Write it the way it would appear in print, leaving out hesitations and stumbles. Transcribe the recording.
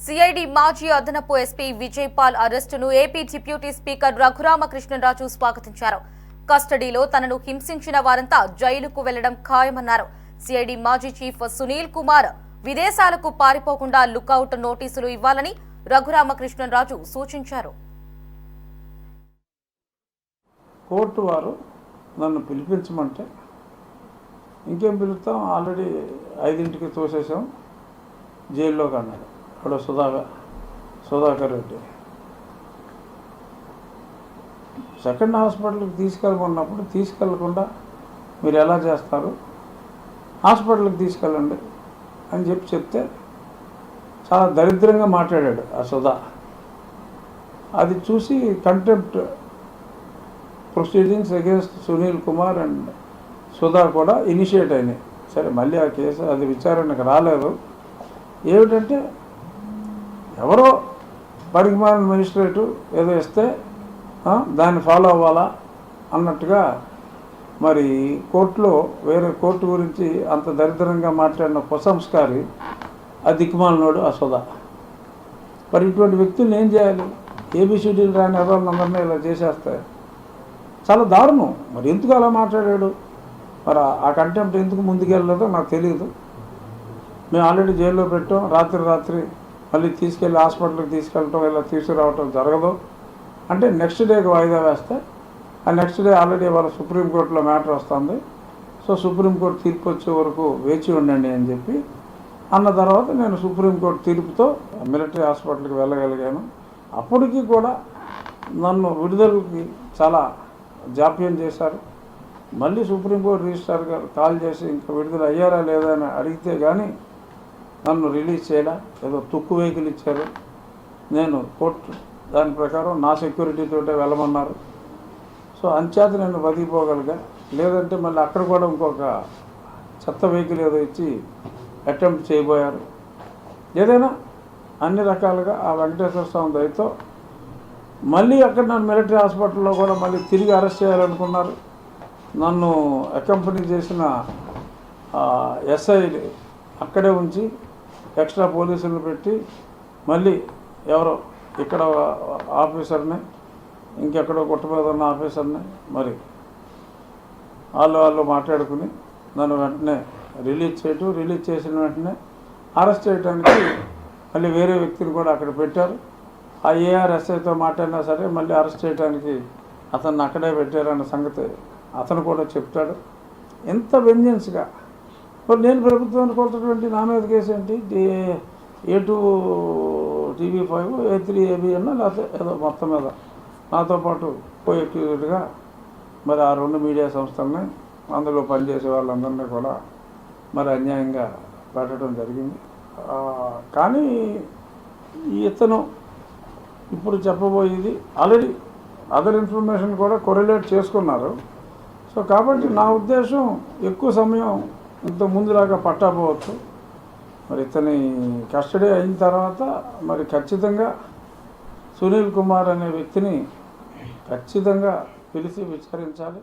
CID మాజీ అదనపు SP Vijaypal అరెస్టును ఏపీ డిప్యూటీ స్పీకర్ రఘురామకృష్ణరాజు స్వాగతించారు. కస్టడీలో తనను హింసించిన వారంతా జైలుకు వెళ్లడం ఖాయమన్నారు. సిఐడి మాజీ చీఫ్ సునీల్ కుమార్ విదేశాలకు పారిపోకుండా లుకౌట్ నోటీసులు ఇవ్వాలని రఘురామకృష్ణరాజు సూచించారు. కోర్టు వారు నన్ను పిలిపించమంటే ఇంకేం పిలుస్తాం, ఆల్రెడీ 5ంటికి తోసేసాం జైల్లోకి అన్నాడు. అక్కడ సుధాకర్ రెడ్డి సెకండ్ హాస్పిటల్కి తీసుకెళ్ళమన్నప్పుడు తీసుకెళ్లకుండా మీరు ఎలా చేస్తారు, హాస్పిటల్కి తీసుకెళ్ళండి అని చెప్తే చాలా దరిద్రంగా మాట్లాడాడు ఆ సుధా. అది చూసి contempt proceedings against Sunil Kumar and Sudha కూడా ఇనిషియేట్ అయినాయి. సరే, మళ్ళీ ఆ కేసు అది విచారణకు రాలేదు. ఏమిటంటే ఎవరో పరిగమాన మెజిస్ట్రేటు ఏదో ఇస్తే దాన్ని ఫాలో అవ్వాలా అన్నట్టుగా మరి కోర్టులో వేరే కోర్టు గురించి అంత దరిద్రంగా మాట్లాడిన కుసంస్కారి ఆ దిక్కుమాలినోడు ఆ సుధా. మరి ఇటువంటి వ్యక్తులను ఏం చేయాలి? ఏబిసిడీలు రాని ఎవరినందరినీ ఇలా చేసేస్తాయి. చాలా దారుణం. మరి ఎందుకు అలా మాట్లాడాడు? మరి ఆ కంటెంప్ట్ ఎందుకు ముందుకెళ్ళలేదో నాకు తెలియదు. మేము ఆల్రెడీ జైల్లో పెట్టాం. రాత్రి మళ్ళీ తీసుకెళ్ళి హాస్పిటల్కి తీసుకెళ్ళటం ఇలా తీసుకురావటం జరగదు అంటే నెక్స్ట్ డేకి వాయిదా వేస్తే ఆ నెక్స్ట్ డే ఆల్రెడీ వాళ్ళ సుప్రీంకోర్టులో మ్యాటర్ వస్తుంది. సో సుప్రీంకోర్టు తీర్పు వచ్చే వరకు వేచి ఉండండి అని చెప్పి అన్న తర్వాత నేను సుప్రీంకోర్టు తీర్పుతో మిలిటరీ హాస్పిటల్కి వెళ్ళగలిగాను. అప్పటికీ కూడా నన్ను విడుదలకి చాలా జాప్యం చేశారు. మళ్ళీ సుప్రీంకోర్టు రిజిస్ట్రార్ గారు కాల్ చేసి ఇంకా విడుదల అయ్యారా లేదా అని అడిగితే కానీ నన్ను రిలీజ్ చేయడా, ఏదో తుక్కు వెహికల్ ఇచ్చారు. నేను కోర్టు దాని ప్రకారం నా సెక్యూరిటీతోటే వెళ్ళమన్నారు. సో అంచేత నేను బతికిపోగలిగా. లేదంటే మళ్ళీ అక్కడ కూడా ఇంకొక చెత్త వెహికల్ ఏదో ఇచ్చి అటెంప్ట్ చేయబోయారు. ఏదైనా అన్ని రకాలుగా ఆ వెంకటేశ్వర స్వామి దయతో మళ్ళీ అక్కడ నన్ను మిలిటరీ హాస్పిటల్లో కూడా మళ్ళీ తిరిగి అరెస్ట్ చేయాలనుకున్నారు. నన్ను అకంపెనీ చేసిన ఎస్ఐ అక్కడే ఉంచి ఎక్స్ట్రా పోలీసులను పెట్టి మళ్ళీ ఎవరో ఇక్కడ ఆఫీసర్ని ఇంకెక్కడో గుట్ట మీద ఉన్న ఆఫీసర్ని మరి వాళ్ళు మాట్లాడుకుని నన్ను వెంటనే రిలీజ్ చేసిన వెంటనే అరెస్ట్ చేయడానికి మళ్ళీ వేరే వ్యక్తిని కూడా అక్కడ పెట్టారు. ఆ ఏఆర్ఎస్ఐతో మాట్లాడినా సరే మళ్ళీ అరెస్ట్ చేయడానికి అతన్ని అక్కడే పెట్టారన్న సంగతి అతను కూడా చెప్తాడు. ఎంత వెంజెన్స్గా మరి నేను ప్రభుత్వానికి కొలుతున్నటువంటి నా మీద కేసు ఏంటి? A2 TV5 A3 AB అన్నా లేకపోతే ఏదో మొత్తం మీద నాతో పాటు అక్యూజ్డ్గా మరి ఆ 2 మీడియా సంస్థలని అందులో పనిచేసే వాళ్ళందరినీ కూడా మరి అన్యాయంగా పెట్టడం జరిగింది. కానీ ఇతను ఇప్పుడు చెప్పబోయేది ఆల్రెడీ అదర్ ఇన్ఫర్మేషన్ కూడా కొరిలేట్ చేసుకున్నారు. సో కాబట్టి నా ఉద్దేశం ఎక్కువ సమయం ఇంత ముందులాగా పట్టకపోవచ్చు. మరి ఇతని కస్టడీ అయిన తర్వాత మరి ఖచ్చితంగా సునీల్ కుమార్ అనే వ్యక్తిని ఖచ్చితంగా పిలిచి విచారించాలి.